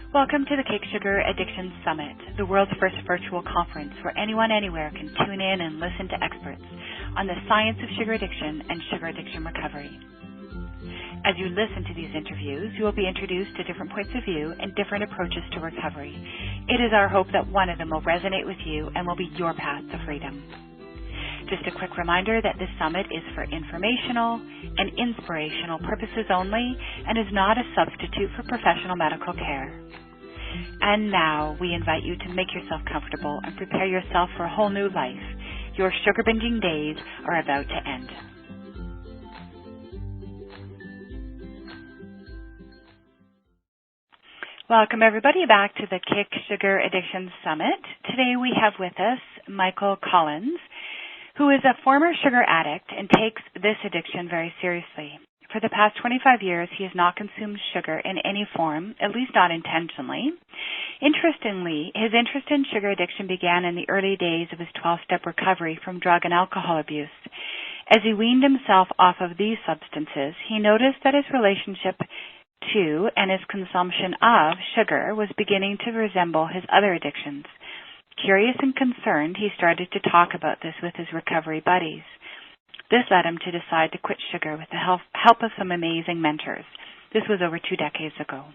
Welcome to the Cake Sugar Addiction Summit, the world's first virtual conference where anyone anywhere can tune in and listen to experts on the science of sugar addiction and sugar addiction recovery. As you listen to these interviews, you will be introduced to different points of view and different approaches to recovery. It is our hope that one of them will resonate with you and will be your path to freedom. Just a quick reminder that this summit is for informational and inspirational purposes only and is not a substitute for professional medical care. And now we invite you to make yourself comfortable and prepare yourself for a whole new life. Your sugar binging days are about to end. Welcome everybody back to the Kick Sugar Addiction Summit. Today we have with us Michael Collins, who is a former sugar addict and takes this addiction very seriously. For the past 25 years, he has not consumed sugar in any form, at least not intentionally. Interestingly, his interest in sugar addiction began in the early days of his 12-step recovery from drug and alcohol abuse. As he weaned himself off of these substances, he noticed that his relationship to and his consumption of sugar was beginning to resemble his other addictions. Curious and concerned, he started to talk about this with his recovery buddies. This led him to decide to quit sugar with the help of some amazing mentors. This was over 2 decades ago.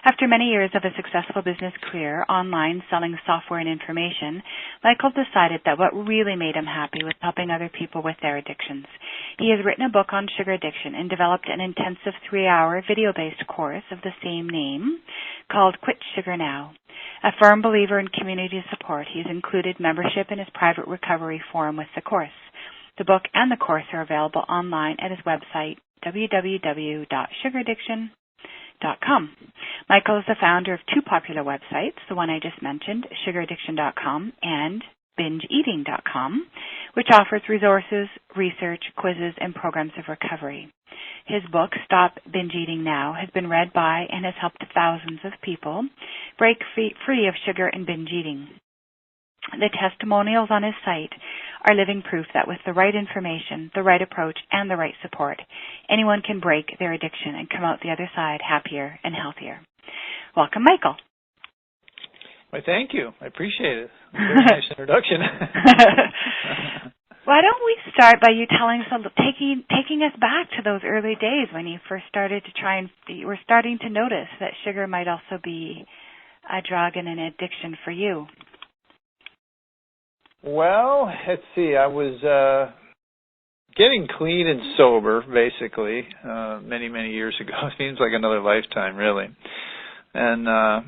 After many years of a successful business career online selling software and information, Michael decided that what really made him happy was helping other people with their addictions. He has written a book on sugar addiction and developed an intensive 3-hour video-based course of the same name called Quit Sugar Now. A firm believer in community support, he has included membership in his private recovery forum with the course. The book and the course are available online at his website, www.sugaraddiction.com. Michael is the founder of 2 popular websites, the one I just mentioned, sugaraddiction.com and bingeeating.com, which offers resources, research, quizzes, and programs of recovery. His book, Stop Binge Eating Now, has been read by and has helped thousands of people break free of sugar and binge eating. The testimonials on his site are living proof that with the right information, the right approach, and the right support, anyone can break their addiction and come out the other side happier and healthier. Welcome, Michael. Well, thank you. I appreciate it. Very nice introduction. Why don't we start by you telling us, taking us back to those early days when you first started to you were starting to notice that sugar might also be a drug and an addiction for you. Well, let's see. I was getting clean and sober, basically, many, many years ago. It seems like another lifetime, really. And I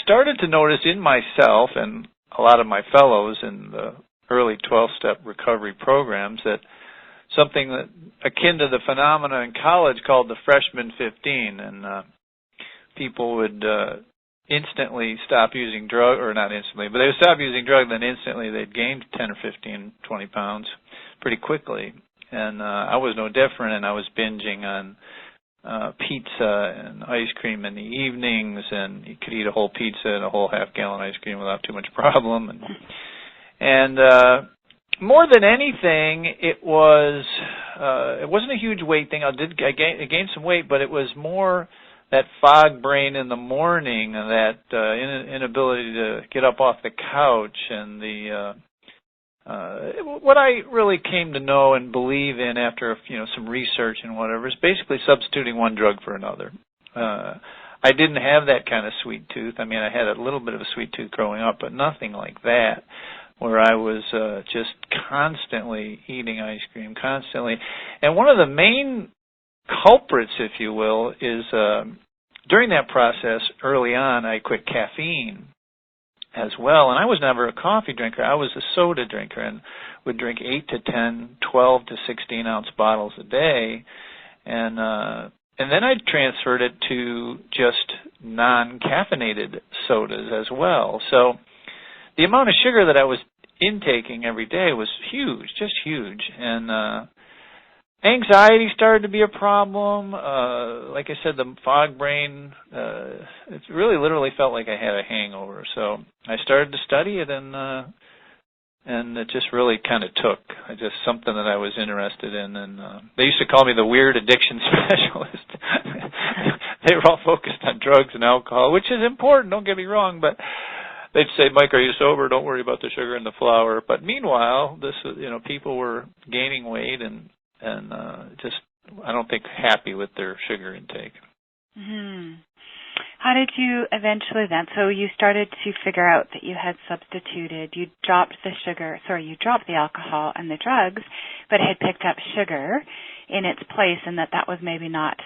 started to notice in myself and a lot of my fellows in the early 12-step recovery programs that something that akin to the phenomena in college called the freshman 15, and people would instantly stop using drug, or not instantly, but they would stop using drugs, then instantly they'd gain 10 or 15, 20 pounds pretty quickly. And I was no different, and I was binging on pizza and ice cream in the evenings, and you could eat a whole pizza and a whole half-gallon ice cream without too much problem. And more than anything, it wasn't a huge weight thing. I gained some weight, but it was more that fog brain in the morning, that inability to get up off the couch, and what I really came to know and believe in after some research and whatever is basically substituting one drug for another. I didn't have that kind of sweet tooth. I mean, I had a little bit of a sweet tooth growing up, but nothing like that, where I was just constantly eating ice cream, constantly. And one of the main culprits, if you will, is during that process early on, I quit caffeine as well. And I was never a coffee drinker. I was a soda drinker and would drink 8 to 10, 12 to 16-ounce bottles a day. And then I transferred it to just non-caffeinated sodas as well. So the amount of sugar that I was intaking every day was huge, just huge. And anxiety started to be a problem. Like I said, the fog brain, it really literally felt like I had a hangover. So I started to study it, and it just really kind of took. Just something that I was interested in. And they used to call me the weird addiction specialist. they were all focused on drugs and alcohol, which is important, don't get me wrong, but they'd say, Mike, are you sober? Don't worry about the sugar and the flour. But meanwhile, people were gaining weight and just, I don't think, happy with their sugar intake. Mm-hmm. How did you eventually then? So you started to figure out that you had substituted. You dropped the alcohol and the drugs, but had picked up sugar in its place, and that was maybe not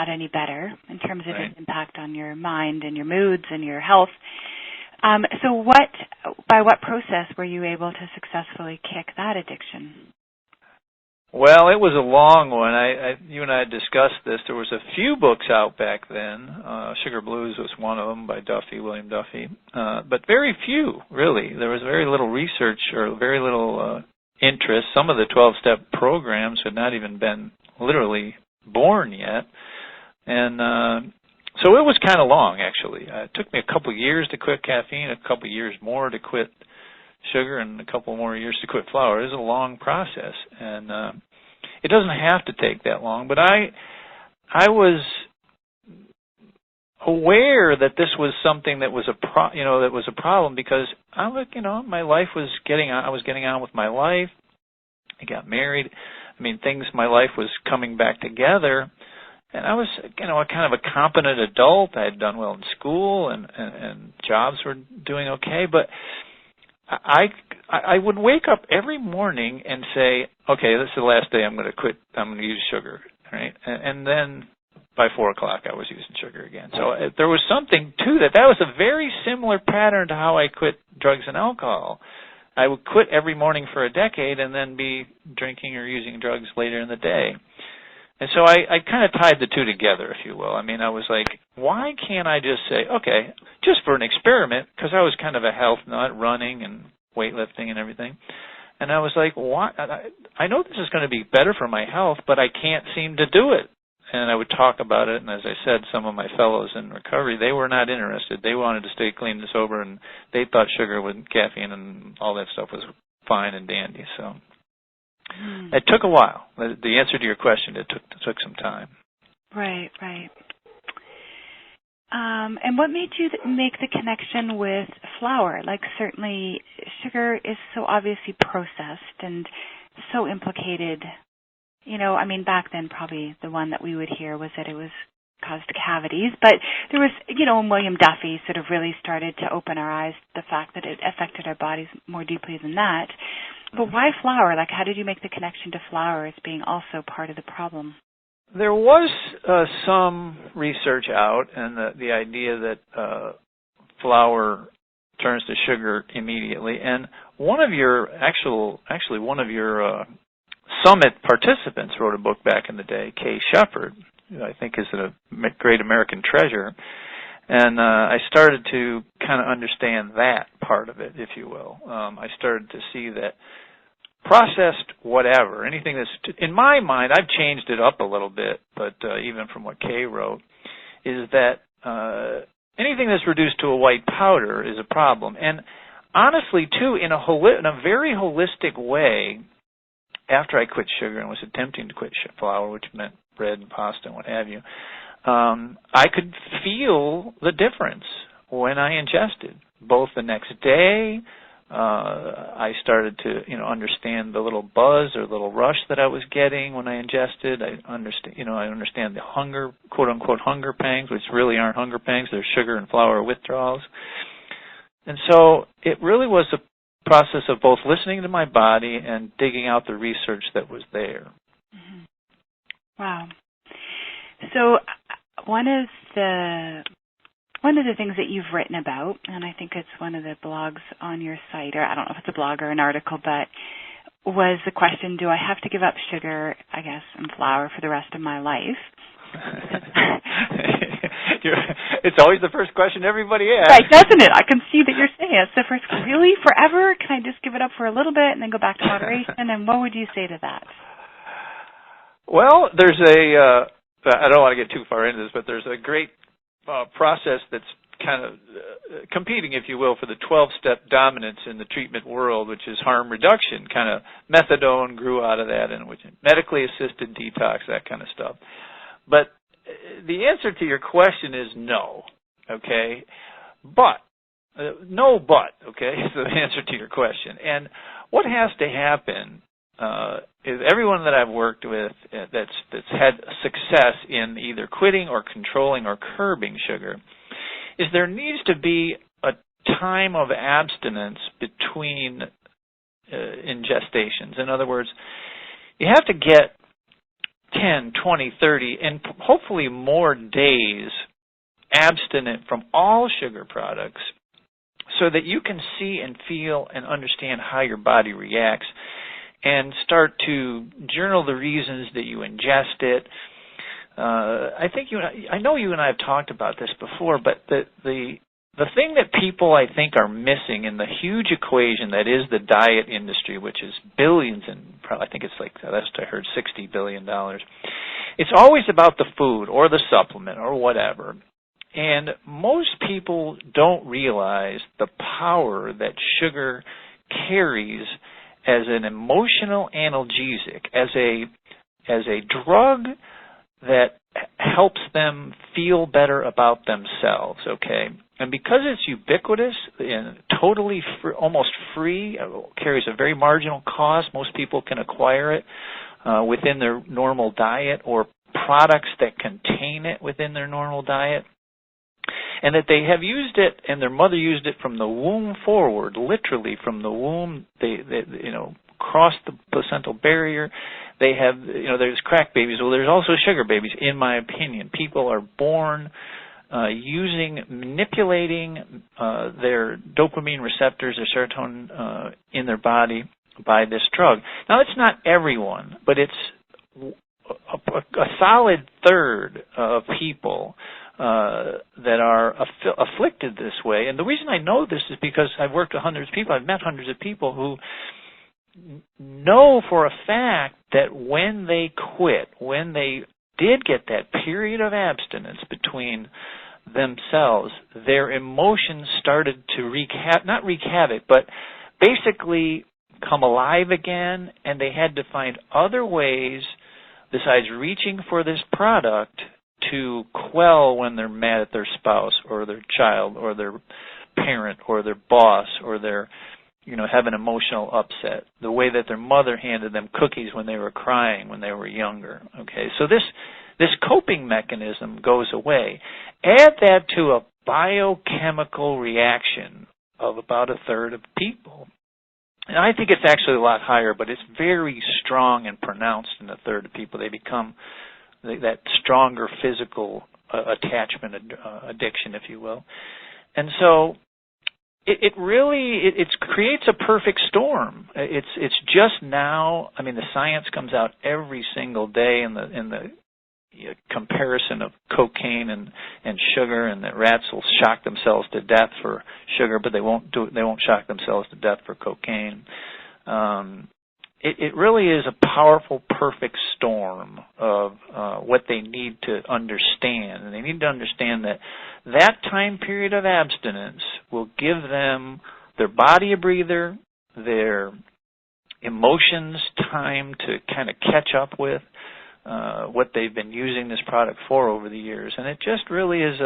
any better in terms of its impact on your mind and your moods and your health. So by what process were you able to successfully kick that addiction? Well, it was a long one. You and I had discussed this. There was a few books out back then. Sugar Blues was one of them by William Duffy. But very few, really. There was very little research or very little interest. Some of the 12-step programs had not even been literally born yet. And so it was kind of long, actually. It took me a couple years to quit caffeine, a couple years more to quit sugar, and a couple more years to quit flour. It was a long process, and it doesn't have to take that long. But I was aware that this was something that was a problem, because my life was I was getting on with my life. I got married. My life was coming back together. And I was, a kind of a competent adult. I had done well in school, and jobs were doing okay. But I would wake up every morning and say, okay, this is the last day I'm going to quit. I'm going to use sugar, right? And then by 4 o'clock I was using sugar again. So there was something to that. That was a very similar pattern to how I quit drugs and alcohol. I would quit every morning for a decade and then be drinking or using drugs later in the day. And so I kind of tied the two together, if you will. I was like, why can't I just say, okay, just for an experiment, because I was kind of a health nut, running and weightlifting and everything. And I was like, why? I know this is going to be better for my health, but I can't seem to do it. And I would talk about it, and as I said, some of my fellows in recovery, they were not interested. They wanted to stay clean and sober, and they thought sugar with caffeine and all that stuff was fine and dandy, so... It took a while. The answer to your question, it took some time. Right. And what made you make the connection with flour? Like, certainly sugar is so obviously processed and so implicated. Back then probably the one that we would hear was that it was caused cavities. But there was, William Duffy sort of really started to open our eyes to the fact that it affected our bodies more deeply than that. But why flour? Like, how did you make the connection to flour as being also part of the problem? There was some research out, and the idea that flour turns to sugar immediately. And one of your summit participants wrote a book back in the day, Kay Shepard, who I think is a great American treasure. And I started to kind of understand that part of it, if you will. I started to see that processed whatever, anything that's, in my mind, I've changed it up a little bit, but even from what Kay wrote, is that anything that's reduced to a white powder is a problem. And honestly, too, in a very holistic way, after I quit sugar and was attempting to quit flour, which meant bread and pasta and what have you, I could feel the difference when I ingested. Both the next day, I started to, understand the little buzz or little rush that I was getting when I ingested. I understand the hunger, quote unquote, hunger pangs, which really aren't hunger pangs. They're sugar and flour withdrawals. And so it really was a process of both listening to my body and digging out the research that was there. Mm-hmm. Wow. So one of the things that you've written about, and I think it's one of the blogs on your site, or I don't know if it's a blog or an article, but was the question, do I have to give up sugar, I guess, and flour for the rest of my life? It's always the first question everybody asks. Right, doesn't it? I can see that you're saying it's the first, really, forever? Can I just give it up for a little bit and then go back to moderation? And what would you say to that? Well, there's I don't want to get too far into this, but there's a great process that's kind of competing, if you will, for the 12-step dominance in the treatment world, which is harm reduction. Kind of methadone grew out of that, and which medically assisted detox, that kind of stuff. But the answer to your question is no, okay? But, no but, okay, is the answer to your question. And what has to happen is everyone that I've worked with that's had success in either quitting or controlling or curbing sugar is there needs to be a time of abstinence between ingestations. In other words, you have to get 10, 20, 30, and hopefully more days abstinent from all sugar products so that you can see and feel and understand how your body reacts and start to journal the reasons that you ingest it. I know you and I have talked about this before, but the thing that people, I think, are missing in the huge equation that is the diet industry, which is billions and I think it's like, last I heard, $60 billion. It's always about the food or the supplement or whatever. And most people don't realize the power that sugar carries as an emotional analgesic, as a drug that helps them feel better about themselves, okay? And because it's ubiquitous and totally free, almost free, carries a very marginal cost, most people can acquire it within their normal diet or products that contain it within their normal diet. And that they have used it, and their mother used it from the womb forward, literally from the womb. They crossed the placental barrier. They have, there's crack babies. Well, there's also sugar babies, in my opinion. People are born manipulating their dopamine receptors, their serotonin in their body by this drug. Now, it's not everyone, but it's a solid third of people that are afflicted this way. And the reason I know this is because I've worked with hundreds of people. I've met hundreds of people who know for a fact that when they quit, when they did get that period of abstinence between themselves, their emotions started to not wreak havoc, but basically come alive again, and they had to find other ways besides reaching for this product to quell when they're mad at their spouse or their child or their parent or their boss or their, have an emotional upset, the way that their mother handed them cookies when they were crying when they were younger. Okay, so this coping mechanism goes away. Add that to a biochemical reaction of about a third of people. And I think it's actually a lot higher, but it's very strong and pronounced in a third of people. They become that stronger physical attachment addiction, if you will. And so it really creates a perfect storm. It's just now. I mean, the science comes out every single day in the comparison of cocaine and sugar, and that rats will shock themselves to death for sugar, but they won't shock themselves to death for cocaine. It really is a powerful, perfect storm of what they need to understand. And they need to understand that time period of abstinence will give them, their body a breather, their emotions time to kind of catch up with what they've been using this product for over the years. And it just really is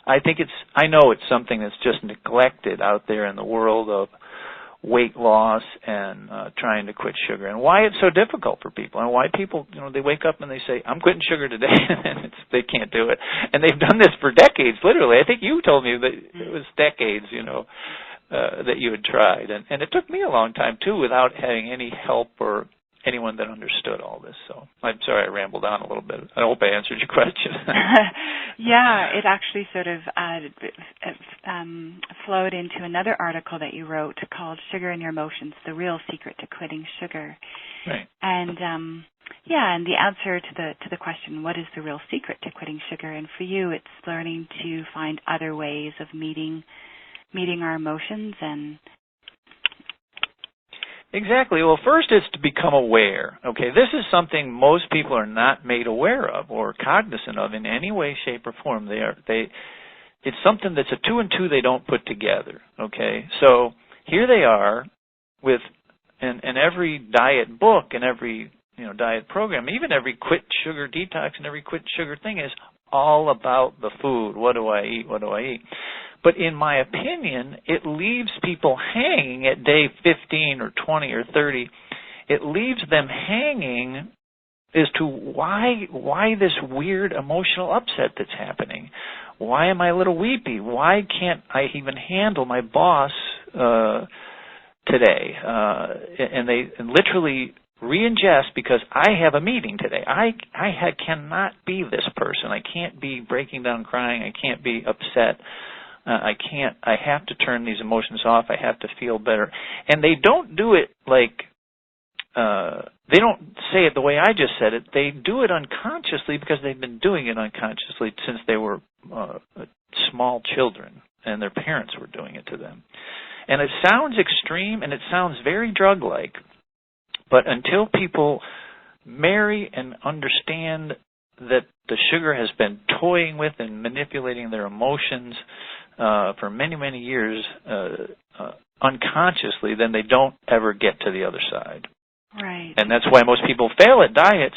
I know it's something that's just neglected out there in the world of weight loss and trying to quit sugar, and why it's so difficult for people, and why people, they wake up and they say, I'm quitting sugar today, and they can't do it. And they've done this for decades, literally. I think you told me that it was decades, that you had tried. And it took me a long time, too, without having any help or anyone that understood all this. So I'm sorry I rambled on a little bit. I hope I answered your question. Yeah, it actually sort of flowed into another article that you wrote called Sugar in Your Emotions, The Real Secret to Quitting Sugar. Right. And and the answer to the question, what is the real secret to quitting sugar? And for you, it's learning to find other ways of meeting our emotions and Exactly. Well, first is to become aware. Okay, this is something most people are not made aware of or cognizant of in any way, shape, or form. It's something that's a two and two they don't put together. Okay, so here they are with in every diet book and every diet program, even every quit sugar detox and every quit sugar thing is all about the food. What do I eat? What do I eat? But in my opinion, it leaves people hanging at day 15 or 20 or 30. It leaves them hanging as to why this weird emotional upset that's happening. Why am I a little weepy? Why can't I even handle my boss today? And they literally re-ingest because I have a meeting today. I cannot be this person. I can't be breaking down crying. I can't be upset. I have to turn these emotions off. I have to feel better. And they don't do it like, they don't say it the way I just said it. They do it unconsciously because they've been doing it unconsciously since they were small children and their parents were doing it to them. And it sounds extreme and it sounds very drug-like, but until people marry and understand that the sugar has been toying with and manipulating their emotions for many, many years unconsciously, then they don't ever get to the other side. Right. And that's why most people fail at diets,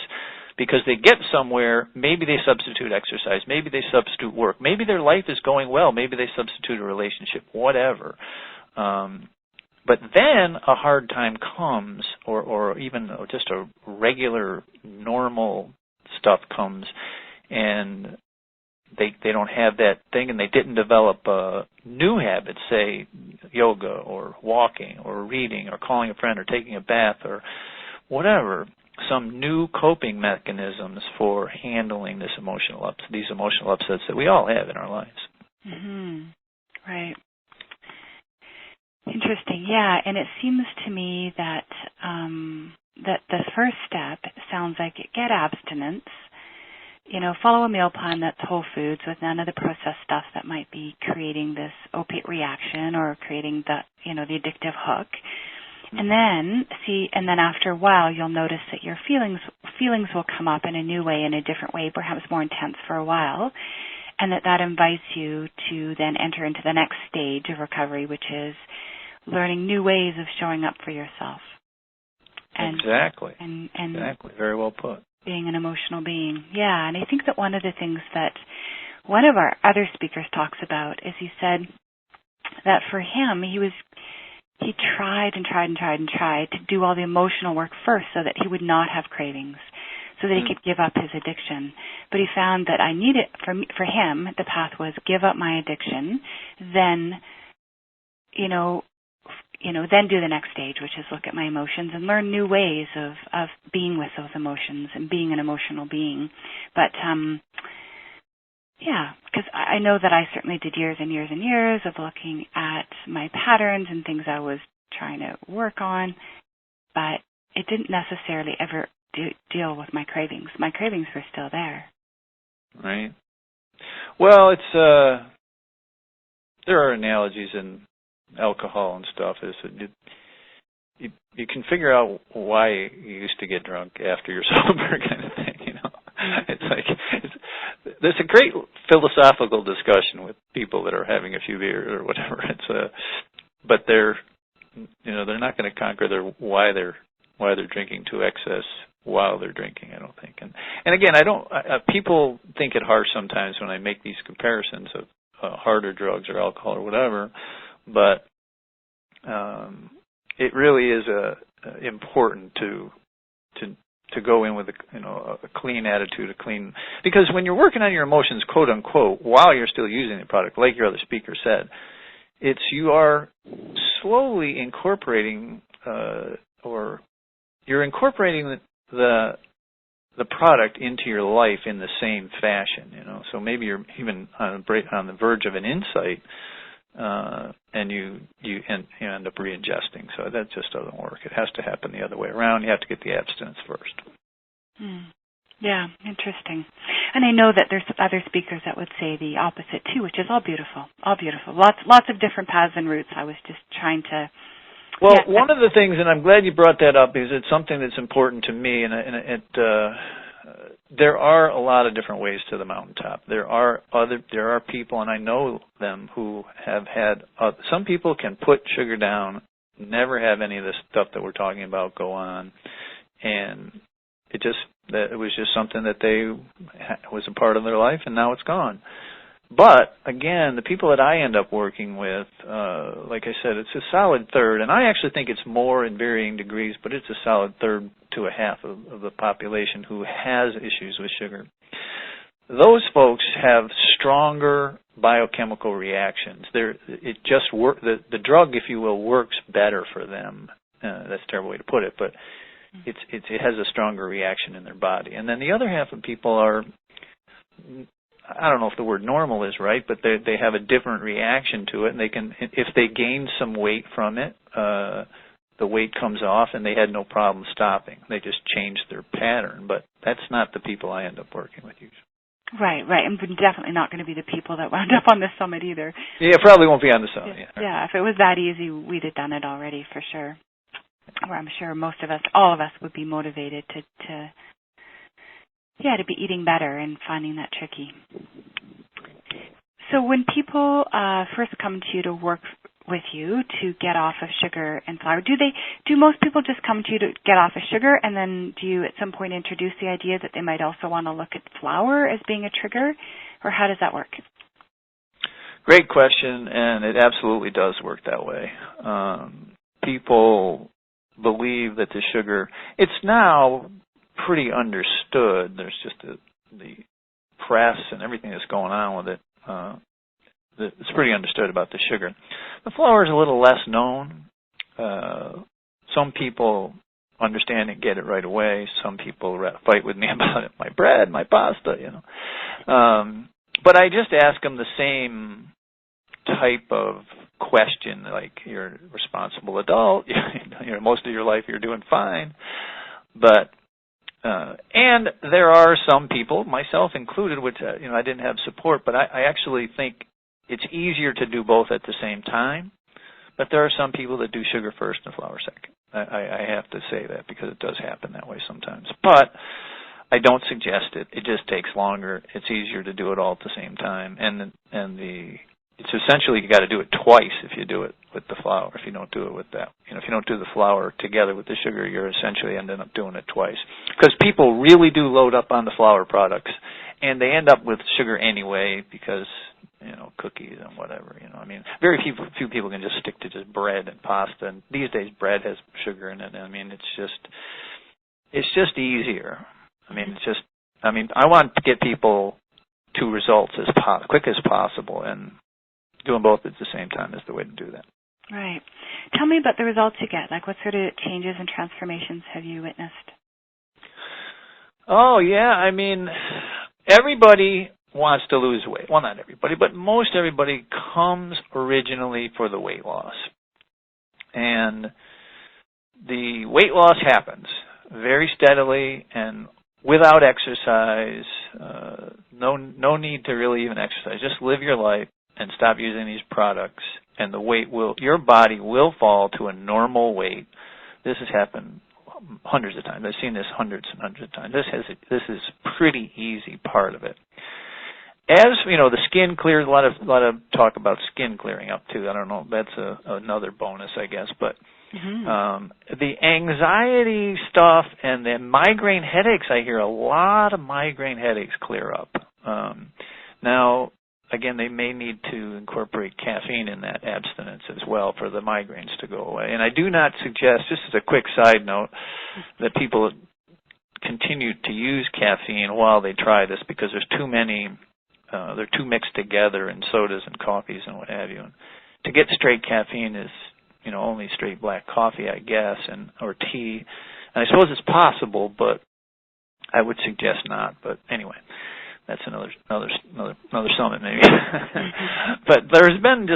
because they get somewhere, maybe they substitute exercise, maybe they substitute work, maybe their life is going well, maybe they substitute a relationship, whatever. But then a hard time comes, or even just a regular, normal stuff comes, and they don't have that thing, and they didn't develop new habits, say yoga or walking or reading or calling a friend or taking a bath or whatever, some new coping mechanisms for handling these emotional upsets that we all have in our lives. Mm-hmm. Right. Interesting. Yeah, and it seems to me that that the first step sounds like get abstinence. Follow a meal plan that's whole foods with none of the processed stuff that might be creating this opiate reaction or creating the addictive hook. And then after a while, you'll notice that your feelings will come up in a new way, in a different way, perhaps more intense for a while, and that invites you to then enter into the next stage of recovery, which is learning new ways of showing up for yourself. Exactly. And exactly. Very well put. Being an emotional being. Yeah, and I think that one of the things that one of our other speakers talks about is he said that for him, he tried to do all the emotional work first so that he would not have cravings, so that he could give up his addiction. But he found that for him, the path was give up my addiction, then then do the next stage, which is look at my emotions and learn new ways of being with those emotions and being an emotional being. But, because I know that I certainly did years and years and years of looking at my patterns and things I was trying to work on, but it didn't necessarily ever deal with my cravings. My cravings were still there. Right. Well, it's there are analogies in alcohol and stuff. Is that you can figure out why you used to get drunk after you're sober, kind of thing. It's like there's a great philosophical discussion with people that are having a few beers or whatever. But they're not going to conquer why they're drinking to excess while they're drinking, I don't think. And again, people think it harsh sometimes when I make these comparisons of harder drugs or alcohol or whatever, but it really is important to go in with a clean attitude, because when you're working on your emotions, quote unquote, while you're still using the product, like your other speaker said, you are slowly incorporating or you're incorporating the product into your life in the same fashion, So maybe you're even on the verge of an insight, and you end up re-ingesting. So that just doesn't work. It has to happen the other way around. You have to get the abstinence first. Yeah, interesting. And I know that there's other speakers that would say the opposite too, which is all beautiful. Lots of different paths and routes. I was just trying to. Well, one of the things, and I'm glad you brought that up, because it's something that's important to me, and there are a lot of different ways to the mountaintop. There are people, and I know them, who have had. Some people can put sugar down, never have any of this stuff that we're talking about go on, and it was just something that was a part of their life, and now it's gone. But again, the people that I end up working with, like I said, it's a solid third, and I actually think it's more in varying degrees, but it's a solid third to a half of the population who has issues with sugar. Those folks have stronger biochemical reactions. The drug, if you will, works better for them. That's a terrible way to put it, but it has a stronger reaction in their body. And then the other half of people are, I don't know if the word normal is right, but they have a different reaction to it, and they can, if they gain some weight from it, the weight comes off, and they had no problem stopping. They just changed their pattern, but that's not the people I end up working with usually. Right, and definitely not going to be the people that wound up on the summit either. Yeah, probably won't be on the summit. Yeah, if it was that easy, we'd have done it already for sure. Or I'm sure all of us would be motivated to be eating better and finding that tricky. So when people first come to you to work with you to get off of sugar and flour, do most people just come to you to get off of sugar, and then do you at some point introduce the idea that they might also want to look at flour as being a trigger, or how does that work? Great question, and it absolutely does work that way. People believe that the sugar, it's now pretty understood. There's just the press and everything that's going on with it. It's pretty understood about the sugar. The flour is a little less known. Some people understand it, get it right away. Some people fight with me about it. My bread, my pasta, But I just ask them the same type of question, like, you're a responsible adult. Most of your life you're doing fine. But and there are some people, myself included, which I didn't have support, but I actually think it's easier to do both at the same time. But there are some people that do sugar first and flour second. I have to say that because it does happen that way sometimes. But I don't suggest it. It just takes longer. It's easier to do it all at the same time. It's essentially you got to do it twice if you do it with the flour. If you don't do it with that, if you don't do the flour together with the sugar, you're essentially ending up doing it twice. Because people really do load up on the flour products, and they end up with sugar anyway because cookies and whatever. Very few people can just stick to just bread and pasta. And these days, bread has sugar in it. It's just easier. I want to get people to results as quick as possible, and doing both at the same time is the way to do that. Right. Tell me about the results you get. Like, what sort of changes and transformations have you witnessed? Oh, yeah. Everybody wants to lose weight. Well, not everybody, but most everybody comes originally for the weight loss. And the weight loss happens very steadily and without exercise. No need to really even exercise. Just live your life and stop using these products, and your body will fall to a normal weight. This has happened hundreds of times. I've seen this hundreds and hundreds of times. This is pretty easy part of it. As the skin clears. A lot of talk about skin clearing up too. I don't know. That's another bonus, I guess. But the anxiety stuff and the migraine headaches, I hear a lot of migraine headaches clear up. Now, again, they may need to incorporate caffeine in that abstinence as well for the migraines to go away. And I do not suggest, just as a quick side note, that people continue to use caffeine while they try this, because there's too many, they're too mixed together in sodas and coffees and what have you. And to get straight caffeine is, only straight black coffee, I guess, or tea. And I suppose it's possible, but I would suggest not. But anyway, that's another summit maybe. But there's been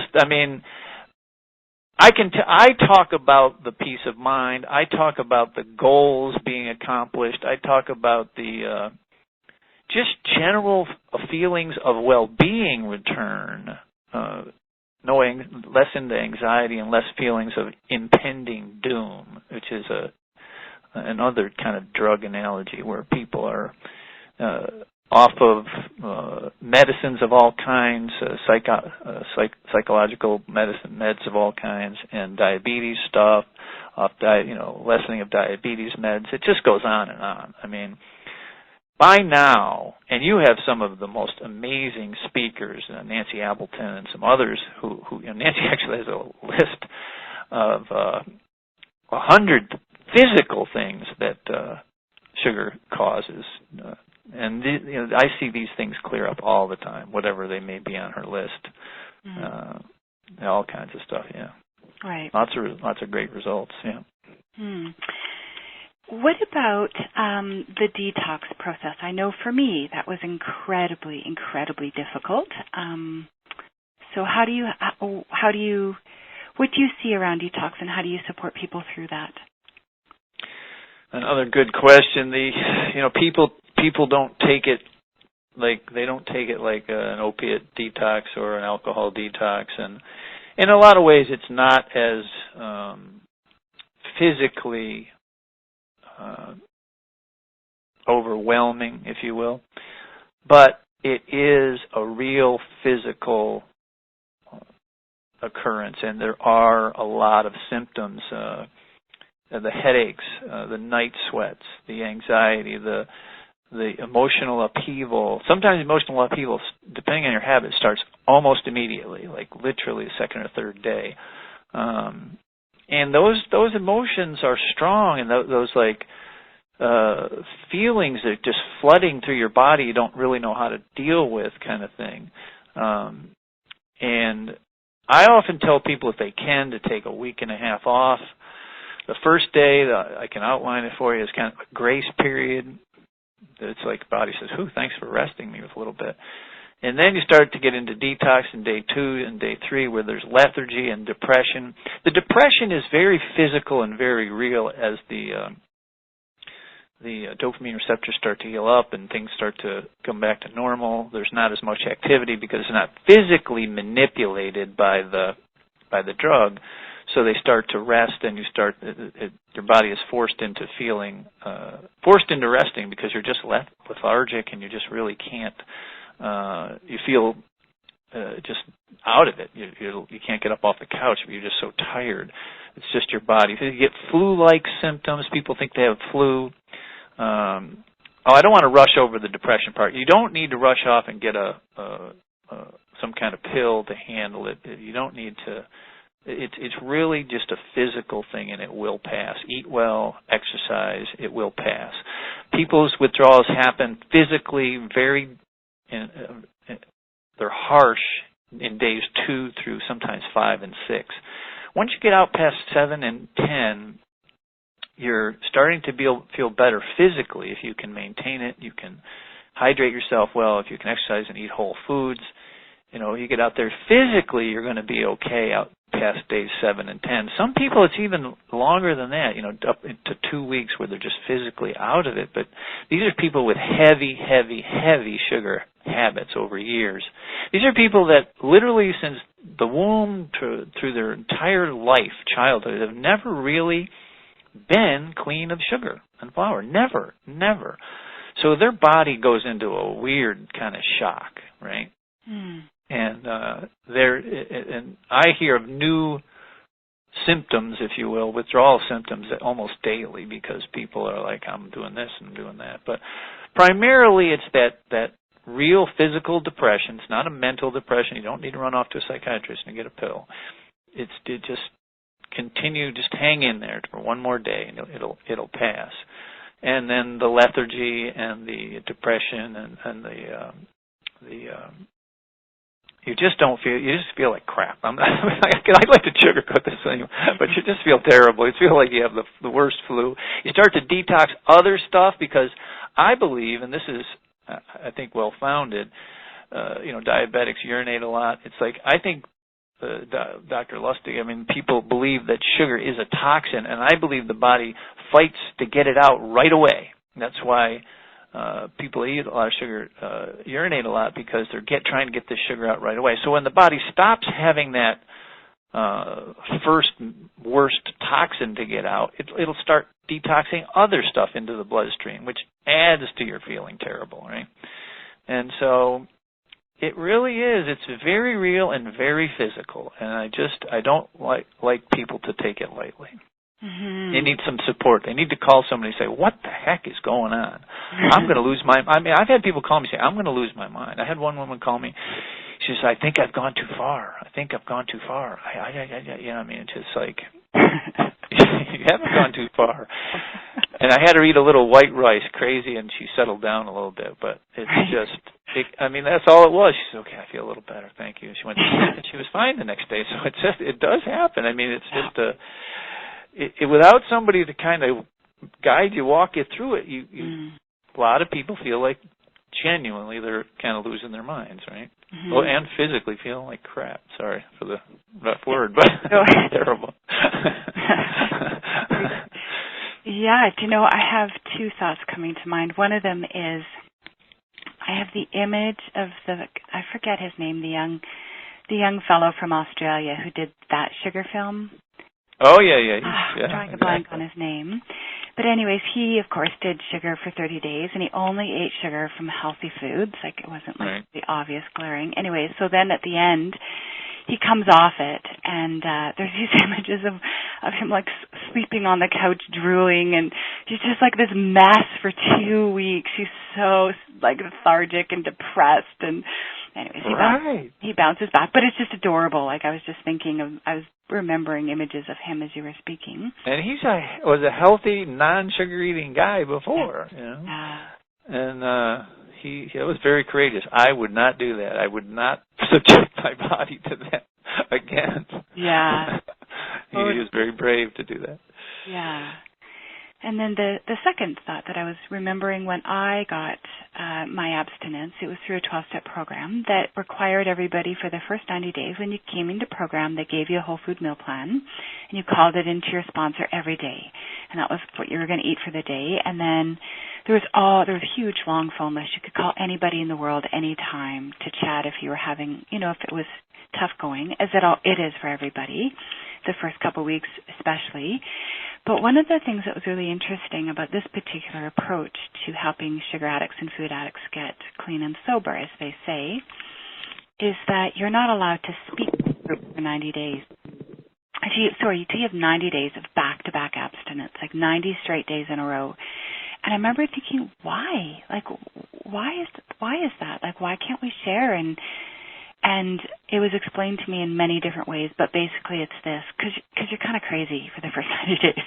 I talk about the peace of mind. I talk about the goals being accomplished. I talk about the just general feelings of well-being return, lessen the anxiety and less feelings of impending doom, which is another kind of drug analogy where people are off of medicines of all kinds, psychological meds of all kinds, and diabetes stuff, lessening of diabetes meds. It just goes on and on. I mean, by now, and you have some of the most amazing speakers, Nancy Appleton and some others who Nancy actually has a list of 100 physical things that sugar causes, and I see these things clear up all the time, whatever they may be on her list. All kinds of stuff, yeah. Right. Lots of great results, yeah. What about the detox process? I know for me that was incredibly, incredibly difficult. So what do you see around detox, and how do you support people through that? Another good question. People don't take it like an opiate detox or an alcohol detox, and in a lot of ways it's not as physically overwhelming, if you will, but it is a real physical occurrence, and there are a lot of symptoms, the headaches, the night sweats, the anxiety, the emotional upheaval. Sometimes emotional upheaval, depending on your habit, starts almost immediately, like literally the second or third day. And those emotions are strong, and those feelings that are just flooding through your body you don't really know how to deal with, kind of thing. And I often tell people, if they can, to take a week and a half off. The first day, I can outline it for you, is kind of a grace period. It's like the body says, thanks for resting me with a little bit. And then you start to get into detox in day 2 and day 3, where there's lethargy and depression. The depression is very physical and very real as the dopamine receptors start to heal up and things start to come back to normal. There's not as much activity because it's not physically manipulated by the drug. So they start to rest, and your body is forced into resting because you're just lethargic and you just really can't. You feel just out of it. You can't get up off the couch, but you're just so tired. It's just your body. You get flu-like symptoms. People think they have flu. I don't want to rush over the depression part. You don't need to rush off and get some kind of pill to handle it. You don't need to. It's really just a physical thing, and it will pass. Eat well, exercise, it will pass. People's withdrawals happen physically they're harsh in days 2 through sometimes 5 and 6. Once you get out past 7 and 10, you're starting to feel better physically if you can maintain it. You can hydrate yourself well, if you can exercise and eat whole foods. You get out there physically, you're going to be okay out past days 7 and 10. Some people, it's even longer than that, up into 2 weeks where they're just physically out of it. But these are people with heavy, heavy, heavy sugar habits over years. These are people that literally since the womb through their entire life, childhood, have never really been clean of sugar and flour. Never, never. So their body goes into a weird kind of shock, right? And and I hear of new symptoms, if you will, withdrawal symptoms almost daily, because people are like, I'm doing this and doing that. But primarily it's that real physical depression. It's not a mental depression. You don't need to run off to a psychiatrist and get a pill. It's to just continue, just hang in there for one more day, and it'll pass. And then the lethargy and the depression and you just feel like crap. I'd like to sugarcoat this thing, but you just feel terrible. You feel like you have the worst flu. You start to detox other stuff, because I believe, and this is, I think, well-founded, diabetics urinate a lot. It's like, I think, Dr. Lustig, people believe that sugar is a toxin, and I believe the body fights to get it out right away. That's why people eat a lot of sugar, urinate a lot, because they're trying to get this sugar out right away. So when the body stops having that first worst toxin to get out, it'll start detoxing other stuff into the bloodstream, which adds to your feeling terrible, right? And so it really is. It's very real and very physical, and I don't like people to take it lightly. They need some support. They need to call somebody and say, what the heck is going on? I'm going to lose my mind. I mean, I've had people call me and say, I'm going to lose my mind. I had one woman call me. She says, I think I've gone too far. I think I've gone too far. I mean, it's just like, you haven't gone too far. And I had her eat a little white rice, crazy, and she settled down a little bit. But it's just, I mean, that's all it was. She said, okay, I feel a little better, thank you. She went to sleep, and she was fine the next day. So it's just, it does happen. I mean, it's just without somebody to kind of guide you, walk you through it, a lot of people feel like genuinely they're kind of losing their minds, right? Oh, and physically feeling like crap. Sorry for the rough word, but terrible. Yeah, do you know, I have two thoughts coming to mind. One of them is I have the image of I forget his name, the young fellow from Australia who did that sugar film. Oh, yeah. I'm drawing a blank on his name. But anyways, he, of course, did sugar for 30 days, and he only ate sugar from healthy foods. Like, it wasn't like the obvious glaring. Anyways, so then at the end, he comes off it, and there's these images of him, like, sleeping on the couch, drooling, and he's just like this mess for 2 weeks. He's so, like, lethargic and depressed, and anyways, he bounces back. But it's just adorable. Like, I was remembering images of him as you were speaking. And he was a healthy, non-sugar-eating guy before, you know. And he was very courageous. I would not do that. I would not subject my body to that again. Yeah. He was very brave to do that. Yeah. And then the second thought that I was remembering when I got my abstinence, it was through a 12-step program that required everybody for the first 90 days. When you came into program, they gave you a whole food meal plan, and you called it into your sponsor every day. And that was what you were going to eat for the day. And then there was a huge long phone list. You could call anybody in the world anytime to chat if you were having, if it was tough going, as it is for everybody, the first couple of weeks especially. But one of the things that was really interesting about this particular approach to helping sugar addicts and food addicts get clean and sober, as they say, is that you're not allowed to speak for 90 days. Actually, you have 90 days of back-to-back abstinence, like 90 straight days in a row. And I remember thinking, why? Like, why is that? Like, why can't we share? And it was explained to me in many different ways, but basically it's this, because you're kind of crazy for the first 90 days.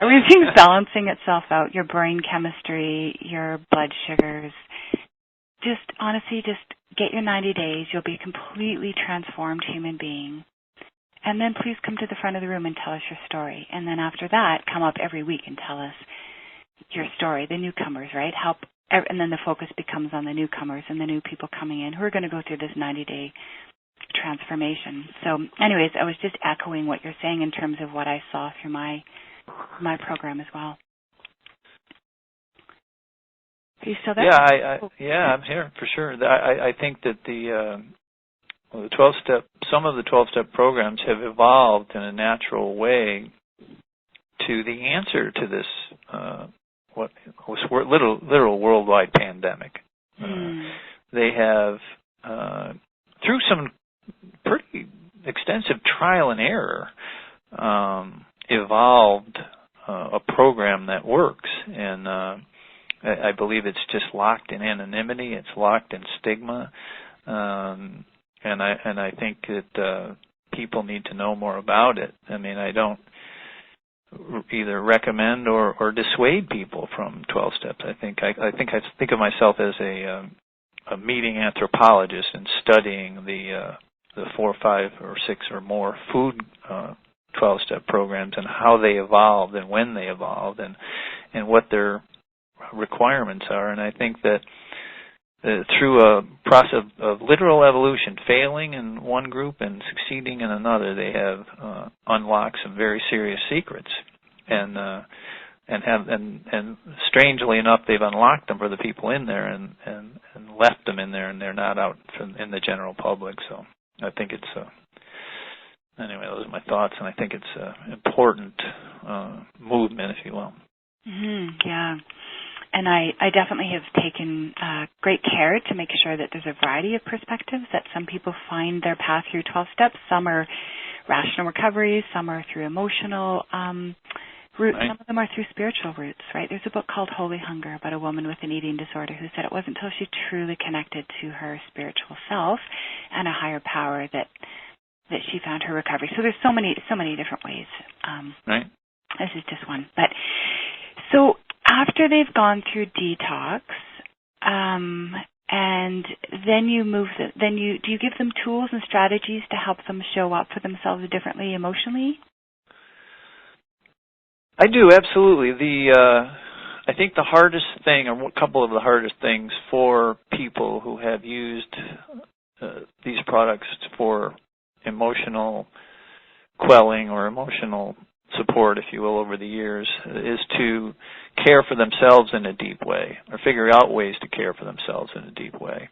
Everything's balancing itself out, your brain chemistry, your blood sugars. Just, honestly, just get your 90 days. You'll be a completely transformed human being. And then please come to the front of the room and tell us your story. And then after that, come up every week and tell us your story, the newcomers, right? And then the focus becomes on the newcomers and the new people coming in who are going to go through this 90-day transformation. So anyways, I was just echoing what you're saying in terms of what I saw through my program as well. Are you still there? Yeah, I'm here for sure. I think that the 12-step, some of the 12-step programs have evolved in a natural way to the answer to this what was literal worldwide pandemic. They have, through some pretty extensive trial and error, evolved a program that works. And I believe it's just locked in anonymity. It's locked in stigma. And I think that people need to know more about it. I mean, I don't either recommend or dissuade people from 12 steps. I think of myself as a meeting anthropologist and studying the 4, 5, or 6 or more food 12-step programs and how they evolved and when they evolved and what their requirements are. And I think that through a process of literal evolution, failing in one group and succeeding in another, they have unlocked some very serious secrets, and strangely enough, they've unlocked them for the people in there and left them in there, and they're not out in the general public. So I think it's anyway. Those are my thoughts, and I think it's an important movement, if you will. Yeah. And I definitely have taken great care to make sure that there's a variety of perspectives, that some people find their path through 12 steps. Some are rational recovery, some are through emotional routes, Right. some of them are through spiritual routes, right? There's a book called Holy Hunger about a woman with an eating disorder who said it wasn't until she truly connected to her spiritual self and a higher power that she found her recovery. So there's so many different ways. Right. This is just one. But so after they've gone through detox, and then do you give them tools and strategies to help them show up for themselves differently emotionally? I do, absolutely. I think the hardest thing, or a couple of the hardest things for people who have used these products for emotional quelling or emotional support, if you will, over the years, is to care for themselves in a deep way, or figure out ways to care for themselves in a deep way.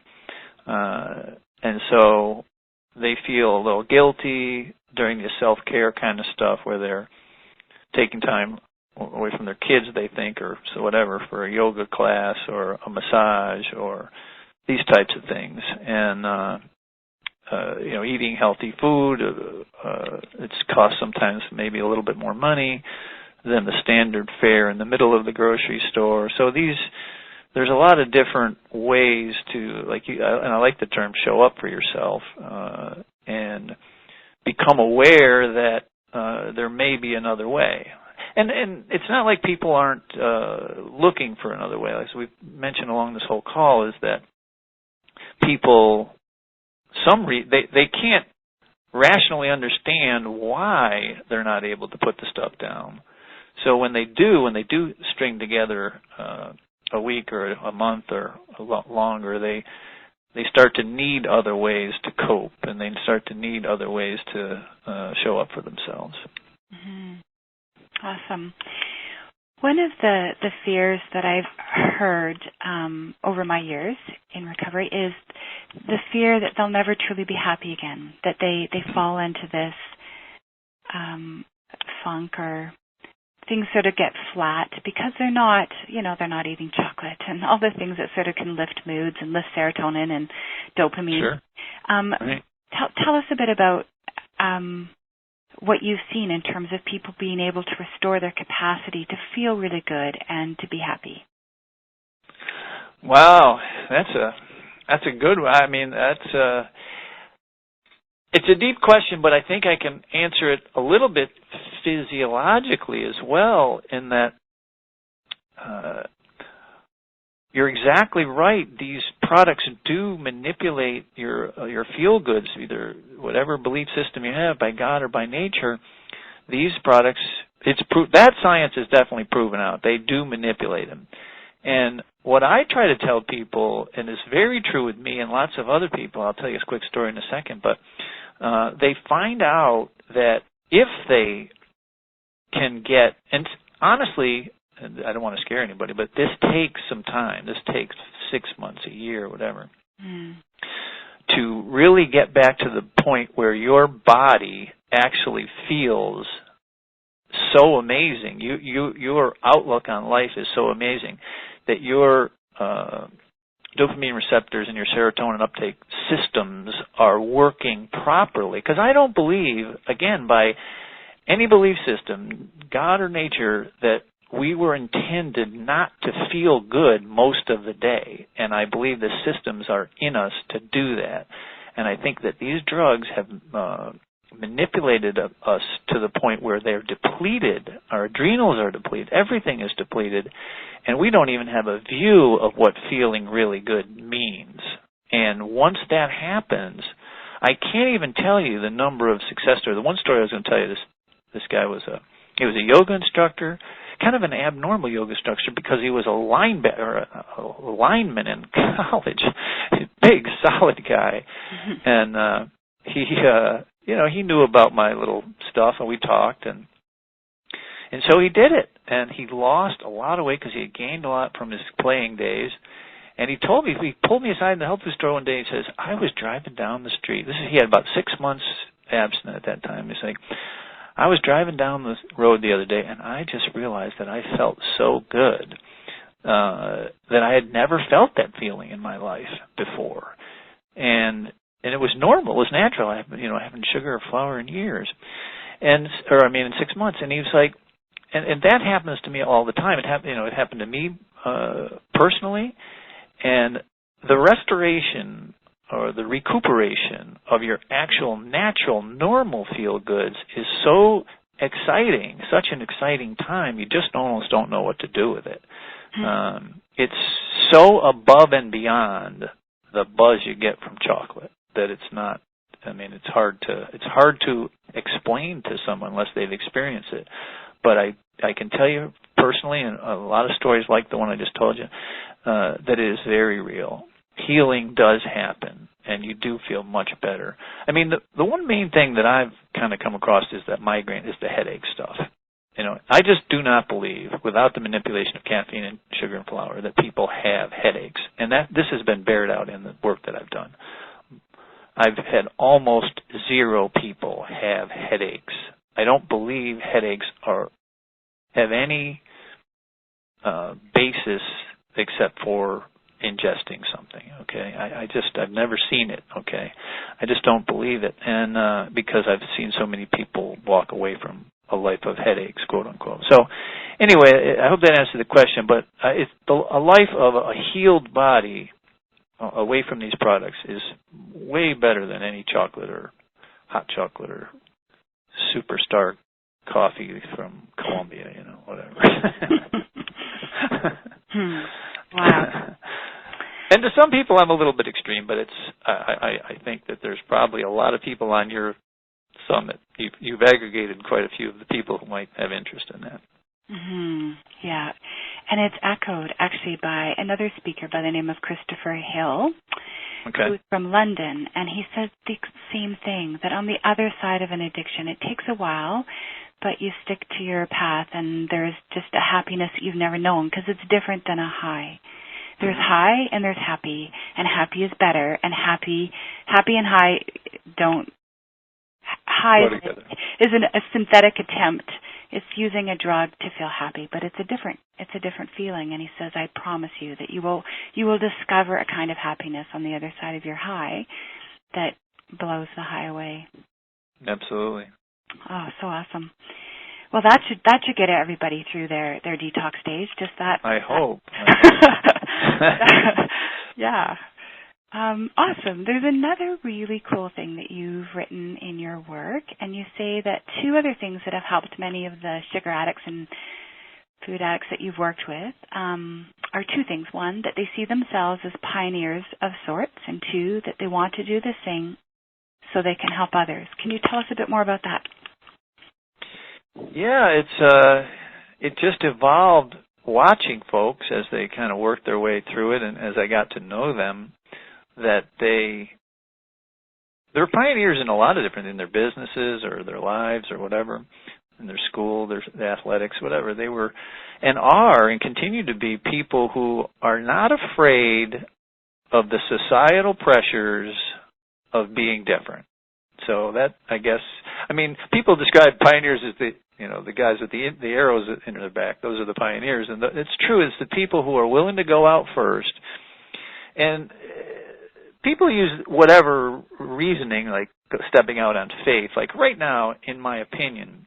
And so they feel a little guilty during the self-care kind of stuff where they're taking time away from their kids, they think, or so whatever, for a yoga class or a massage or these types of things. And eating healthy food, it's cost sometimes maybe a little bit more money than the standard fare in the middle of the grocery store. So there's a lot of different ways to, and I like the term show up for yourself, and become aware that there may be another way. And it's not like people aren't looking for another way. As we've mentioned along this whole call, is that people, they can't rationally understand why they're not able to put the stuff down. So when they do string together a week or a month or a lot longer, they start to need other ways to cope, and they start to need other ways to show up for themselves. Mm-hmm. Awesome. One of the fears that I've heard over my years in recovery is the fear that they'll never truly be happy again, that they fall into this funk, or things sort of get flat because they're not eating chocolate and all the things that sort of can lift moods and lift serotonin and dopamine. Sure. Right. Tell us a bit about what you've seen in terms of people being able to restore their capacity to feel really good and to be happy. Wow, that's a good one. I mean, it's a deep question, but I think I can answer it a little bit physiologically as well, in that you're exactly right. These products do manipulate your feel-goods, either whatever belief system you have, by God or by nature. These products, that science is definitely proven out. They do manipulate them. And what I try to tell people, and it's very true with me and lots of other people, I'll tell you a quick story in a second, but they find out that if they can get, and honestly, I don't want to scare anybody, but this takes some time. This takes 6 months, a year, whatever, to really get back to the point where your body actually feels so amazing. Your outlook on life is so amazing that your dopamine receptors and your serotonin uptake systems are working properly. Because I don't believe, again, by any belief system, God or nature, that we were intended not to feel good most of the day. And I believe the systems are in us to do that. And I think that these drugs have manipulated us to the point where they're depleted. Our adrenals are depleted. Everything is depleted. And we don't even have a view of what feeling really good means. And once that happens, I can't even tell you the number of success stories. The one story I was going to tell you, this guy was a yoga instructor, kind of an abnormal yoga instructor, because he was a lineman in college, big, solid guy. And he knew about my little stuff, and we talked, and so he did it. And he lost a lot of weight because he had gained a lot from his playing days. And he pulled me aside in the health food store one day and says, I was driving down the street. He had about 6 months abstinent at that time. He's like, I was driving down the road the other day, and I just realized that I felt so good that I had never felt that feeling in my life before. And it was normal, it was natural. I haven't sugar or flour in years, in 6 months. And he was like, and that happens to me all the time. It happened to me personally, and the restoration or the recuperation of your actual natural normal feel goods is so exciting, such an exciting time. You just almost don't know what to do with it. It's so above and beyond the buzz you get from chocolate that it's not. It's hard to explain to someone unless they've experienced it. But I can tell you personally, and a lot of stories like the one I just told you, that it is very real. Healing does happen, and you do feel much better. The one main thing that I've kind of come across is that migraine is the headache stuff. I just do not believe, without the manipulation of caffeine and sugar and flour, that people have headaches. And this has been bared out in the work that I've done. I've had almost zero people have headaches. I don't believe headaches have any basis except for ingesting something, okay? I've never seen it, okay? I just don't believe it, and because I've seen so many people walk away from a life of headaches, quote unquote. So, anyway, I hope that answered the question, but a life of a healed body away from these products is way better than any chocolate or hot chocolate or superstar coffee from Colombia, whatever. Wow. And to some people, I'm a little bit extreme, but I think that there's probably a lot of people on your summit. You've aggregated quite a few of the people who might have interest in that. Mm-hmm. Yeah. And it's echoed, actually, by another speaker by the name of Christopher Hill, who's from London, and he says the same thing, that on the other side of an addiction, it takes a while, but you stick to your path, and there's just a happiness that you've never known, because it's different than a high. There's high and there's happy, and happy is better, and happy and high don't. High is a synthetic attempt. It's using a drug to feel happy, but it's a different feeling. And he says, I promise you that you will discover a kind of happiness on the other side of your high that blows the high away. Absolutely. Oh, so awesome. Well, that should get everybody through their detox days. Just that. I hope. Yeah. Awesome. There's another really cool thing that you've written in your work, and you say that two other things that have helped many of the sugar addicts and food addicts that you've worked with are two things. One, that they see themselves as pioneers of sorts, and two, that they want to do this thing so they can help others. Can you tell us a bit more about that? Yeah, it just evolved watching folks as they kind of worked their way through it, and as I got to know them, that they're pioneers in a lot of different, in their businesses or their lives or whatever, in their school, their athletics, whatever. They were and are and continue to be people who are not afraid of the societal pressures of being different. So that, I guess, people describe pioneers as the guys with the arrows in their back. Those are the pioneers. And it's true. It's the people who are willing to go out first. And people use whatever reasoning, like stepping out on faith. Like right now, in my opinion,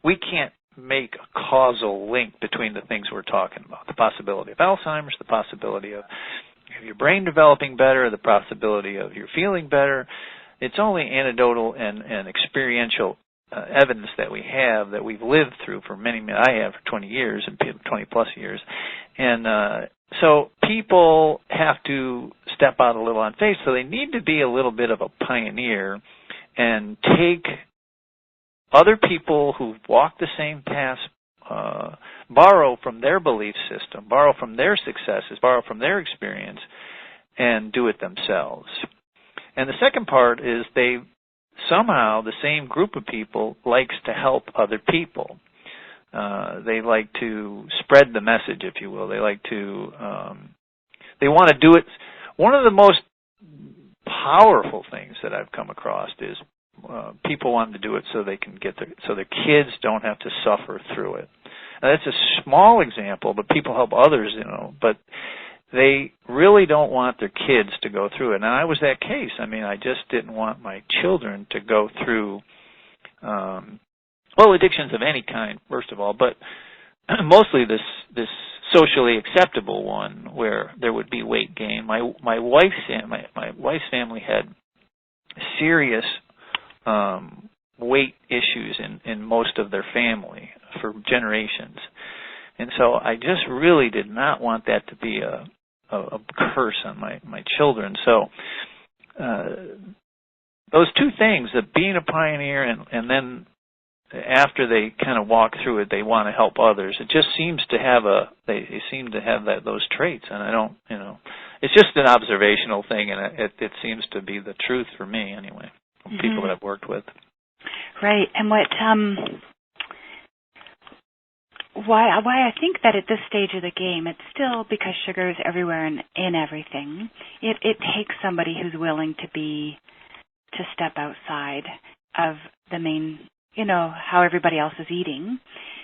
we can't make a causal link between the things we're talking about. The possibility of Alzheimer's, the possibility of your brain developing better, the possibility of your feeling better. It's only anecdotal and experiential evidence that we have, that we've lived through for I have for 20 years and 20 plus years. And so people have to step out a little on faith, so they need to be a little bit of a pioneer and take other people who've walked the same path, borrow from their belief system, borrow from their successes, borrow from their experience, and do it themselves. And the second part is somehow the same group of people likes to help other people. They like to spread the message, if you will. They like to, they want to do it. One of the most powerful things that I've come across is people want to do it so they can so their kids don't have to suffer through it. Now, that's a small example, but people help others, but they really don't want their kids to go through it. And I was that case. I mean, I just didn't want my children to go through, addictions of any kind, first of all, but mostly this socially acceptable one where there would be weight gain. My wife's family had serious weight issues in most of their family for generations. And so I just really did not want that to be a curse on my children. So those two things, that being a pioneer and then after they kind of walk through it, they want to help others. It just seems to have they seem to have those traits, and I don't, it's just an observational thing, and it seems to be the truth for me anyway, from people that I've worked with. Right, and why I think that at this stage of the game, it's still because sugar is everywhere and in everything. It takes somebody who's willing to step outside of the main, how everybody else is eating.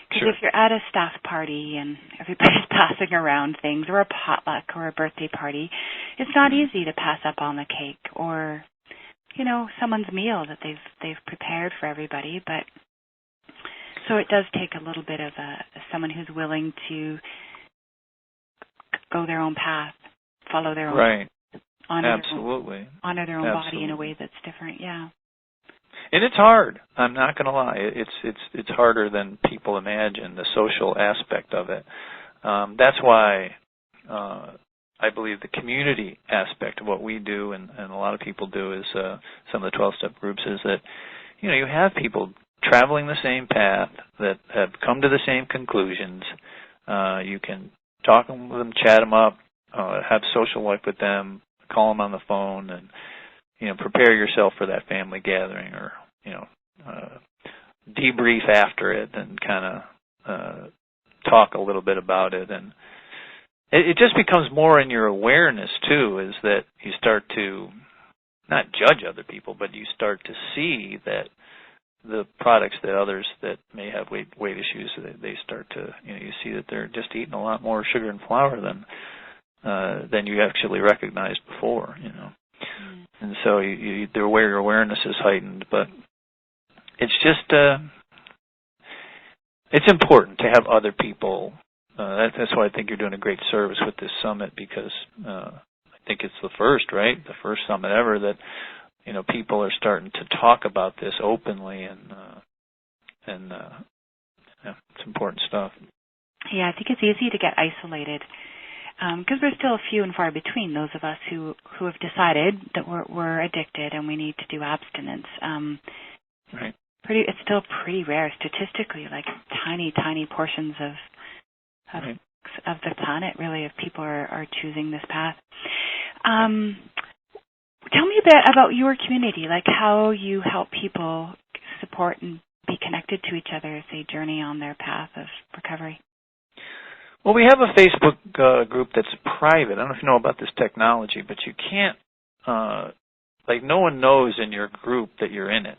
Because Sure. if you're at a staff party and everybody's passing around things, or a potluck or a birthday party, it's not easy to pass up on the cake or, someone's meal that they've prepared for everybody. But so it does take a little bit of someone who's willing to go their own path, follow their own right. honor Absolutely. Honor their own Absolutely. body in a way that's different. Yeah. And it's hard. I'm not going to lie. It's harder than people imagine, the social aspect of it. That's why I believe the community aspect of what we do and a lot of people do is some of the 12-step groups is that, you have people traveling the same path that have come to the same conclusions. You can talk with them, chat them up, have social life with them, call them on the phone, and prepare yourself for that family gathering, or debrief after it and kind of talk a little bit about it. And it just becomes more in your awareness too, is that you start to not judge other people, but you start to see that the products that others that may have weight issues, they start to, you see that they're just eating a lot more sugar and flour than you actually recognized before, And so your awareness is heightened, but it's just, it's important to have other people. That's why I think you're doing a great service with this summit, because I think it's the first summit ever that, people are starting to talk about this openly, and it's important stuff. Yeah, I think it's easy to get isolated because we're still few and far between those of us who have decided that we're addicted and we need to do abstinence. Right. It's still pretty rare statistically, like tiny portions of the planet, really, if people are choosing this path. Tell me a bit about your community, like how you help people support and be connected to each other as they journey on their path of recovery. Well, we have a Facebook group that's private. I don't know if you know about this technology, but you can't, no one knows in your group that you're in it.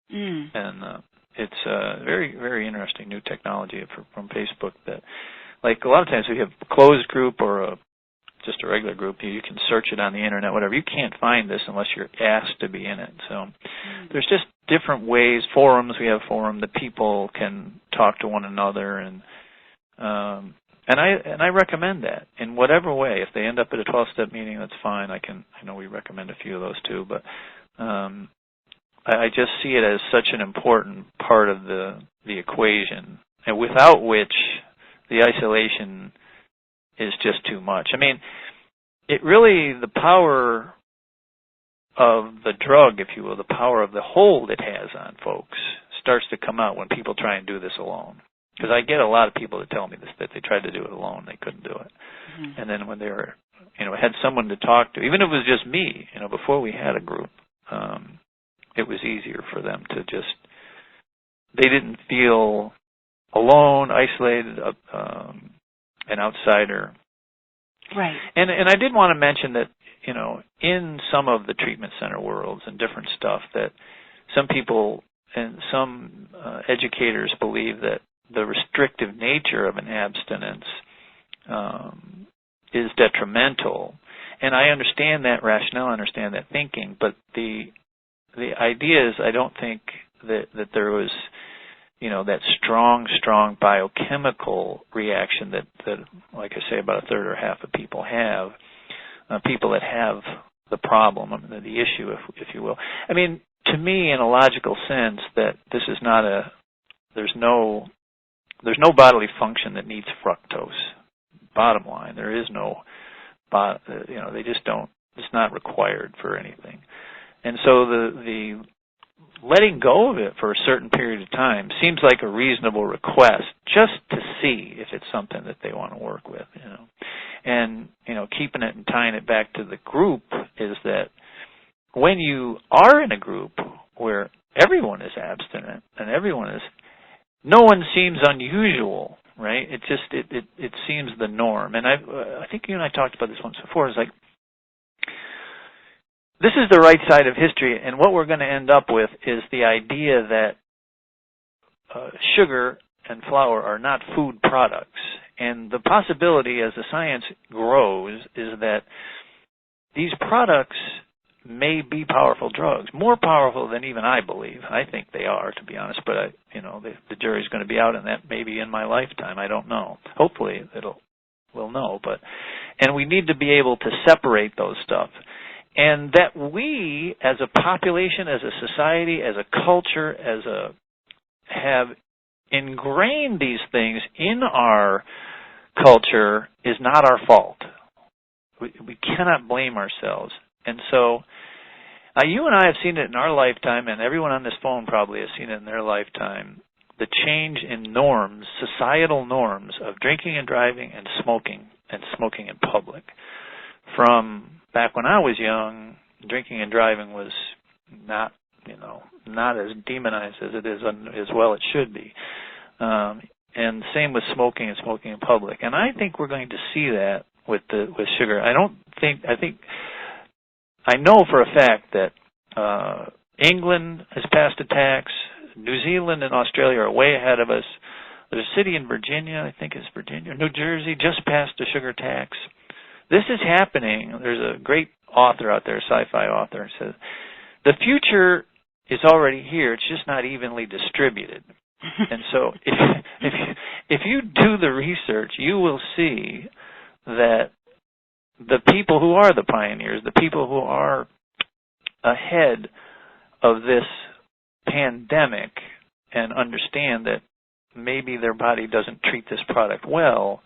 And it's a very, very interesting new technology from Facebook that, a lot of times we have a closed group or just a regular group. You can search it on the internet, whatever. You can't find this unless you're asked to be in it. So there's just different ways. Forums, we have a forum that people can talk to one another, and I recommend that in whatever way. If they end up at a 12-step meeting, that's fine. I know we recommend a few of those too, but I just see it as such an important part of the equation, and without which the isolation is just too much. I mean, it really, the power of the drug, if you will, the power of the hold it has on folks starts to come out when people try and do this alone. Because I get a lot of people that tell me this, that they tried to do it alone, they couldn't do it. And then when they were, had someone to talk to, even if it was just me, before we had a group, it was easier for them to just, they didn't feel alone, isolated, an outsider. Right. And I did want to mention that, in some of the treatment center worlds and different stuff, that some people and some educators believe that the restrictive nature of an abstinence is detrimental. And I understand that rationale, I understand that thinking, but the idea is I don't think that there was, that strong biochemical reaction that, like I say, about a third or half of people have, people that have the problem, the issue, if you will. I mean, to me, in a logical sense, that this is not there's no bodily function that needs fructose. Bottom line, there is no, they just don't, it's not required for anything. And so the letting go of it for a certain period of time seems like a reasonable request just to see if it's something that they want to work with, And, keeping it and tying it back to the group is that when you are in a group where everyone is abstinent and no one seems unusual, right? It just, it seems the norm. And I think you and I talked about this once before. It's like, this is the right side of history, and what we're going to end up with is the idea that sugar and flour are not food products. And the possibility as the science grows is that these products may be powerful drugs, more powerful than even I believe. I think they are, to be honest, but the jury's going to be out on that maybe in my lifetime. I don't know. Hopefully we'll know. And we need to be able to separate those stuff. And that we, as a population, as a society, as a culture, have ingrained these things in our culture is not our fault. We cannot blame ourselves. And so you and I have seen it in our lifetime, and everyone on this phone probably has seen it in their lifetime, the change in norms, societal norms of drinking and driving and smoking in public. From back when I was young, drinking and driving was not as demonized as it is, as well it should be. And same with smoking in public. And I think we're going to see that with sugar. I know for a fact that England has passed a tax. New Zealand and Australia are way ahead of us. There's a city in Virginia, I think it's Virginia, New Jersey, just passed a sugar tax. This is happening. There's a great author out there, a sci-fi author, says the future is already here. It's just not evenly distributed. And so if you do the research, you will see that the people who are the pioneers, the people who are ahead of this pandemic and understand that maybe their body doesn't treat this product well,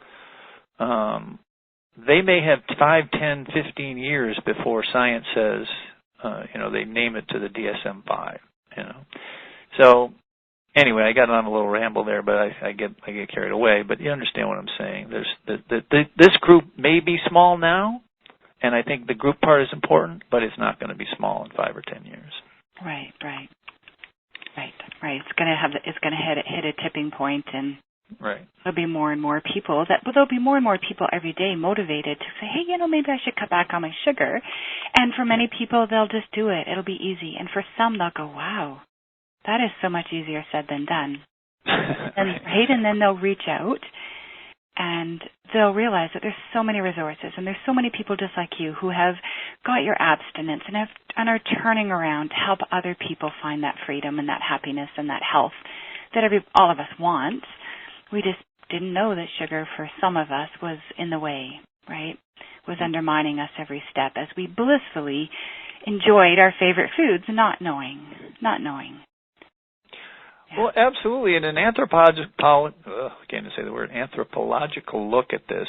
they may have 5, 10, 15 years before science says, they name it to the DSM-5, So anyway, I got on a little ramble there, but I get carried away. But you understand what I'm saying. This group may be small now, and I think the group part is important, but it's not going to be small in 5 or 10 years. Right. It's going to hit a tipping point, and right. There'll be more and more people there'll be more and more people every day motivated to say, hey, maybe I should cut back on my sugar. And for many people, they'll just do it. It'll be easy. And for some, they'll go, wow, that is so much easier said than done. And then they'll reach out and they'll realize that there's so many resources and there's so many people just like you who have got your abstinence and are turning around to help other people find that freedom and that happiness and that health that all of us want. We just didn't know that sugar for some of us was in the way, right? Was undermining us every step as we blissfully enjoyed our favorite foods, not knowing. Yeah. Well, absolutely. And an anthropological look at this,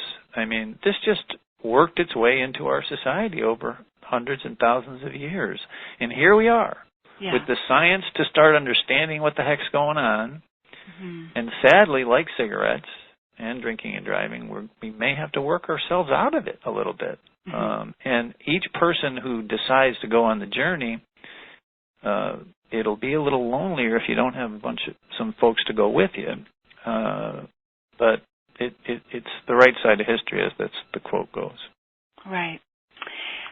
this just worked its way into our society over hundreds and thousands of years. And here we are with the science to start understanding what the heck's going on. Mm-hmm. And sadly, like cigarettes and drinking and driving, we may have to work ourselves out of it a little bit. Mm-hmm. And each person who decides to go on the journey, it'll be a little lonelier if you don't have some folks to go with you. But it's the right side of history, as the quote goes. Right.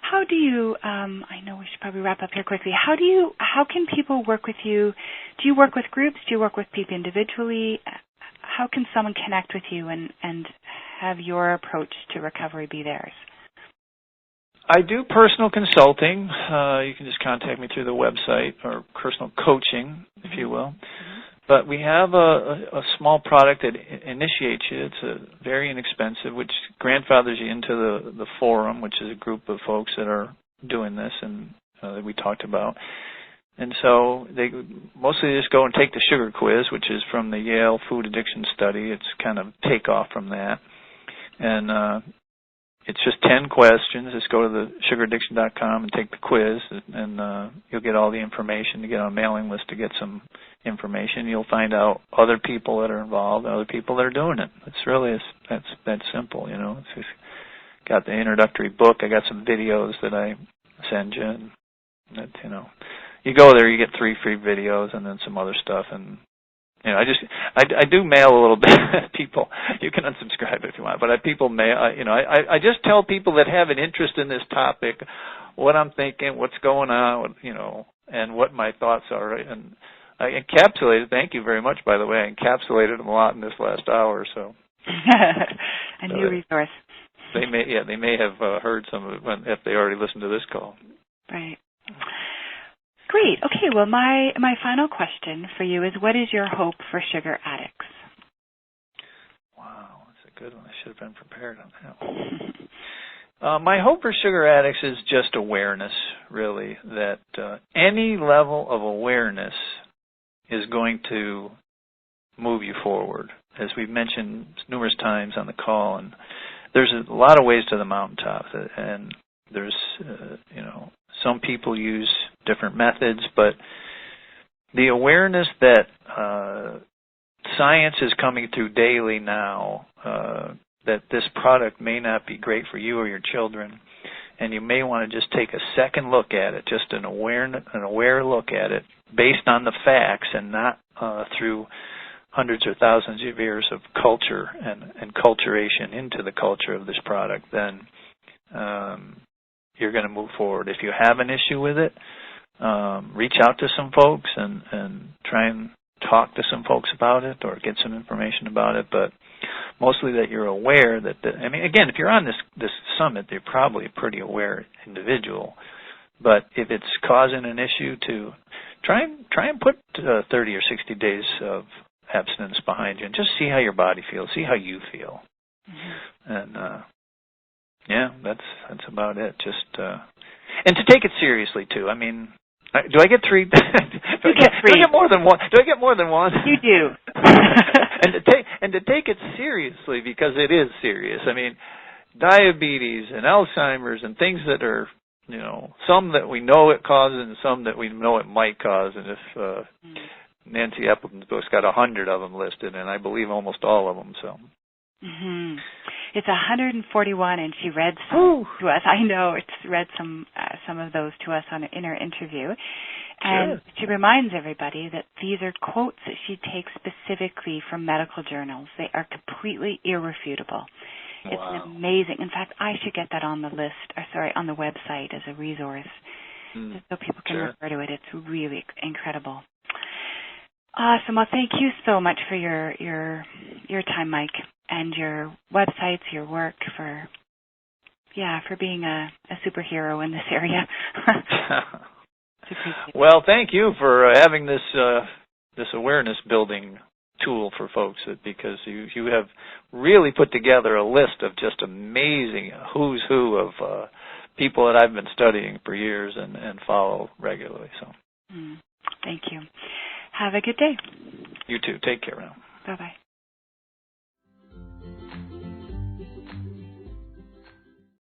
How do you, I know we should probably wrap up here quickly. How can people work with you? Do you work with groups? Do you work with people individually? How can someone connect with you and have your approach to recovery be theirs? I do personal consulting. You can just contact me through the website, or personal coaching, if you will. Mm-hmm. But we have a small product that initiates you. It's very inexpensive, which grandfathers you into the forum, which is a group of folks that are doing this and that we talked about. And so they mostly just go and take the sugar quiz, which is from the Yale Food Addiction Study. It's kind of takeoff from that. And it's just 10 questions. Just go to the sugaraddiction.com and take the quiz, and you'll get all the information. You get on a mailing list to get some information. You'll find out other people that are involved, other people that are doing it. It's really that's simple, you know. It's just got the introductory book. I got some videos that I send you, and that, you know, you go there, you get 3 free videos and then some other stuff. And you know, I do mail a little bit. People, you can unsubscribe if you want, but people mail. I just tell people that have an interest in this topic what I'm thinking, what's going on, you know, and what my thoughts are. And I encapsulated. Thank you very much, by the way. I encapsulated them a lot in this last hour. So a new resource. They may have heard some of it if they already listened to this call. Right. Great. Okay, well, my final question for you is, what is your hope for sugar addicts? Wow, that's a good one. I should have been prepared on that one. My hope for sugar addicts is just awareness, really, that any level of awareness is going to move you forward. As we've mentioned numerous times on the call, and there's a lot of ways to the mountaintop, and there's, some people use different methods, but the awareness that science is coming through daily now, that this product may not be great for you or your children, and you may want to just take a second look at it, just an aware look at it, based on the facts and not through hundreds or thousands of years of culture and culturation into the culture of this product, then you're going to move forward. If you have an issue with it, reach out to some folks and try and talk to some folks about it or get some information about it, but mostly that you're aware that, again, if you're on this summit, you're probably a pretty aware individual, but if it's causing an issue, to try and put 30 or 60 days of abstinence behind you and just see how your body feels, see how you feel. Mm-hmm. And that's about it. Just and to take it seriously too. I mean, do I get 3? You get 3. Do I get more than one? Do I get more than one? You do. and to take it seriously, because it is serious. I mean, diabetes and Alzheimer's and things that are, some that we know it causes and some that we know it might cause. And if Nancy Appleton's book's got 100 of them listed, and I believe almost all of them. So. Mm-hmm. It's 141, and she read some to us. I know, it's read some of those to us in her interview. And she reminds everybody that these are quotes that she takes specifically from medical journals. They are completely irrefutable. Wow. It's amazing. In fact, I should get that on the on the website as a resource, just so people can refer to it. It's really incredible. Awesome. Well, thank you so much for your time, Mike, and your websites, your work, for being a superhero in this area. Well, thank you for having this awareness building tool for folks, because you have really put together a list of just amazing who's who of people that I've been studying for years and follow regularly. So, thank you. Have a good day. You too. Take care now. Bye-bye.